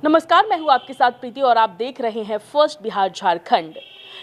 नमस्कार, मैं हूं आपके साथ प्रीति और आप देख रहे हैं फर्स्ट बिहार झारखंड।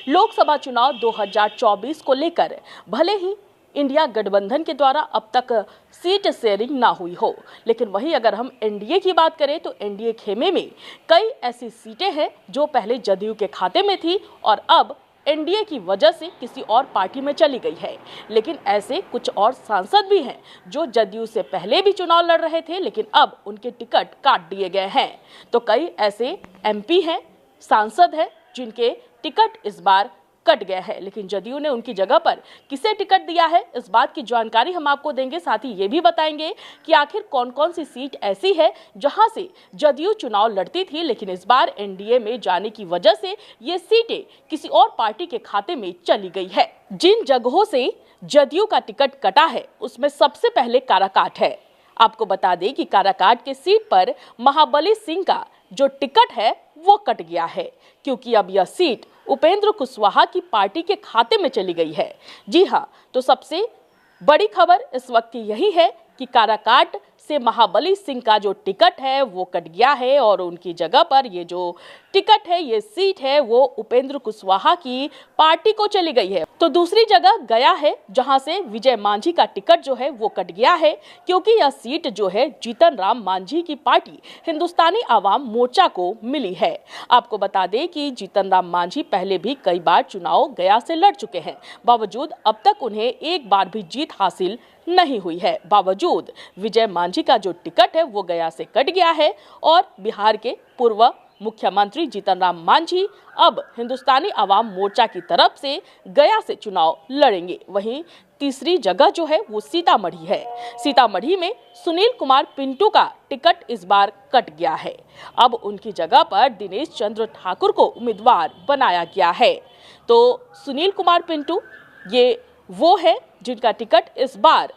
लोकसभा चुनाव 2024 को लेकर भले ही इंडिया गठबंधन के द्वारा अब तक सीट शेयरिंग ना हुई हो, लेकिन वहीं अगर हम एनडीए की बात करें तो एनडीए खेमे में कई ऐसी सीटें हैं जो पहले जदयू के खाते में थी और अब एनडीए की वजह से किसी और पार्टी में चली गई है। लेकिन ऐसे कुछ और सांसद भी हैं जो जदयू से पहले भी चुनाव लड़ रहे थे, लेकिन अब उनके टिकट काट दिए गए हैं। तो कई ऐसे एमपी हैं, सांसद हैं जिनके टिकट इस बार कट गया है, लेकिन जदयू ने उनकी जगह पर किसे टिकट दिया है, इस बात की जानकारी हम आपको देंगे। साथ ही ये भी बताएंगे कि आखिर कौन कौन सी सीट ऐसी है जहां से जदयू चुनाव लड़ती थी, लेकिन इस बार एनडीए में जाने की वजह से ये सीटें किसी और पार्टी के खाते में चली गई है। जिन जगहों से जदयू का टिकट कटा है उसमें सबसे पहले काराकाट है। आपको बता दें कि काराकाट के सीट पर महाबली सिंह का जो टिकट है वो कट गया है, क्योंकि अब यह सीट उपेंद्र कुशवाहा की पार्टी के खाते में चली गई है। जी हाँ, तो सबसे बड़ी खबर इस वक्त की यही है कि काराकाट से महाबली सिंह का जो टिकट है वो कट गया है और उनकी जगह पर ये जो टिकट है, ये सीट है, वो उपेंद्र कुशवाहा की पार्टी को चली गई है। तो दूसरी जगह गया है जहां से विजय मांझी का टिकट जो है वो कट गया है, क्योंकि यह सीट जो है जीतन राम मांझी की पार्टी हिंदुस्तानी आवाम मोर्चा को मिली है। आपको बता दें कि जीतन राम मांझी पहले भी कई बार चुनाव गया से लड़ चुके हैं, बावजूद अब तक उन्हें एक बार भी जीत हासिल नहीं हुई है। बावजूद विजय मांझी का जो टिकट है वो गया से कट गया है और बिहार के पूर्व मुख्यमंत्री जीतन राम मांझी अब हिंदुस्तानी आवाम मोर्चा की तरफ से गया से चुनाव लड़ेंगे। वहीं तीसरी जगह जो है वो सीतामढ़ी है। सीतामढ़ी में सुनील कुमार पिंटू का टिकट इस बार कट गया है। अब उनकी जगह पर दिनेश चंद्र ठाकुर को उम्मीदवार बनाया गया है। तो सुनील कुमार पिंटू ये वो है जिनका टिकट इस बार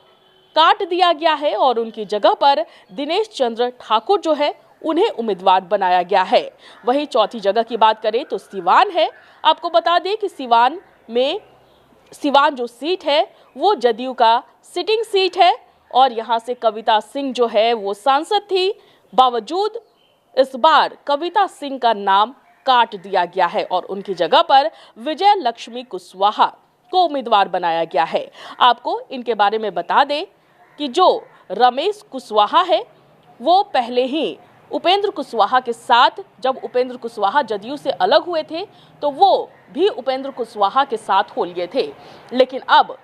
काट दिया गया है और उनकी जगह पर दिनेश चंद्र ठाकुर जो है उन्हें उम्मीदवार बनाया गया है। वहीं चौथी जगह की बात करें तो सिवान है। आपको बता दें कि सिवान जो सीट है वो जदयू का सिटिंग सीट है और यहाँ से कविता सिंह जो है वो सांसद थी। बावजूद इस बार कविता सिंह का नाम काट दिया गया है और उनकी जगह पर विजय लक्ष्मी कुशवाहा को उम्मीदवार बनाया गया है। आपको इनके बारे में बता दें कि जो रमेश कुशवाहा है वो पहले ही उपेंद्र कुशवाहा के साथ, जब उपेंद्र कुशवाहा जदयू से अलग हुए थे तो वो भी उपेंद्र कुशवाहा के साथ हो लिए थे, लेकिन अब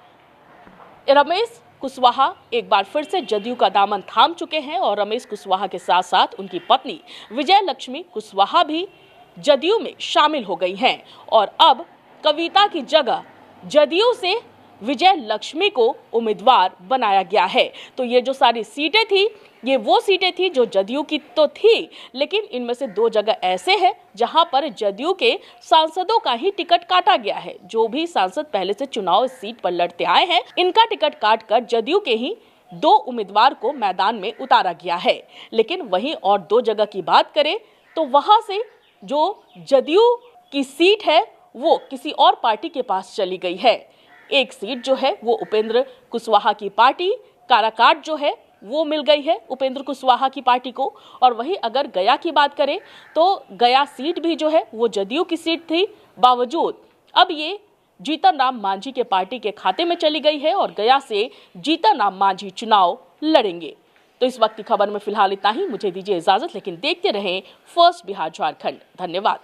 रमेश कुशवाहा एक बार फिर से जदयू का दामन थाम चुके हैं और रमेश कुशवाहा के साथ साथ उनकी पत्नी विजय लक्ष्मी कुशवाहा भी जदयू में शामिल हो गई हैं और अब कविता की जगह जदयू से विजय लक्ष्मी को उम्मीदवार बनाया गया है। तो ये जो सारी सीटें थी ये वो सीटें थी जो जदयू की तो थी, लेकिन इनमें से दो जगह ऐसे हैं जहां पर जदयू के सांसदों का ही टिकट काटा गया है। जो भी सांसद पहले से चुनाव इस सीट पर लड़ते आए हैं, इनका टिकट काट कर जदयू के ही दो उम्मीदवार को मैदान में उतारा गया है। लेकिन वहीं और दो जगह की बात करें तो वहां से जो जदयू की सीट है वो किसी और पार्टी के पास चली गई है। एक सीट जो है वो उपेंद्र कुशवाहा की पार्टी काराकाट जो है वो मिल गई है उपेंद्र कुशवाहा की पार्टी को। और वहीं अगर गया की बात करें तो गया सीट भी जो है वो जदयू की सीट थी, बावजूद अब ये जीतन राम मांझी के पार्टी के खाते में चली गई है और गया से जीतन राम मांझी चुनाव लड़ेंगे। तो इस वक्त की खबर में फिलहाल इतना ही। मुझे दीजिए इजाजत, लेकिन देखते रहें फर्स्ट बिहार झारखंड। धन्यवाद।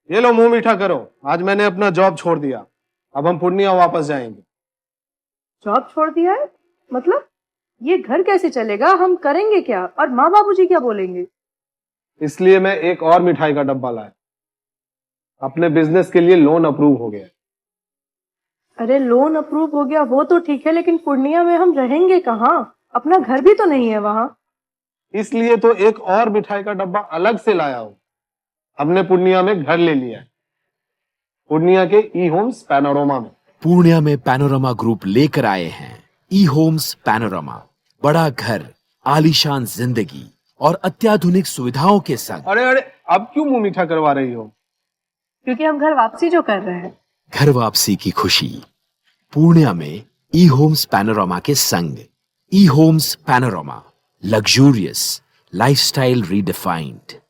ये लो मुंह मीठा करो, आज मैंने अपना जॉब छोड़ दिया, अब हम पूर्णिया वापस जाएंगे। जॉब छोड़ दिया है? मतलब ये घर कैसे चलेगा? हम करेंगे क्या और माँ बाबूजी क्या बोलेंगे? इसलिए मैं एक और मिठाई का डब्बा लाया। अपने बिजनेस के लिए लोन अप्रूव हो गया। अरे लोन अप्रूव हो गया वो तो ठीक है, लेकिन पूर्णिया में हम रहेंगे कहाँ? अपना घर भी तो नहीं है वहाँ। इसलिए तो एक और मिठाई का डब्बा अलग से लाया हूँ। हमने पूर्णिया में घर ले लिया है, पूर्णिया के ई होम्स पैनोरमा में। पूर्णिया में पैनोरमा ग्रुप लेकर आए हैं ई होम्स पैनोरमा। बड़ा घर, आलीशान जिंदगी और अत्याधुनिक सुविधाओं के संग। अरे अब क्यों मुंह मीठा करवा रही हो? क्योंकि हम घर वापसी जो कर रहे हैं। घर वापसी की खुशी पूर्णिया में ई होम्स पैनोरमा के संग। E homes panorama, Luxurious, lifestyle redefined.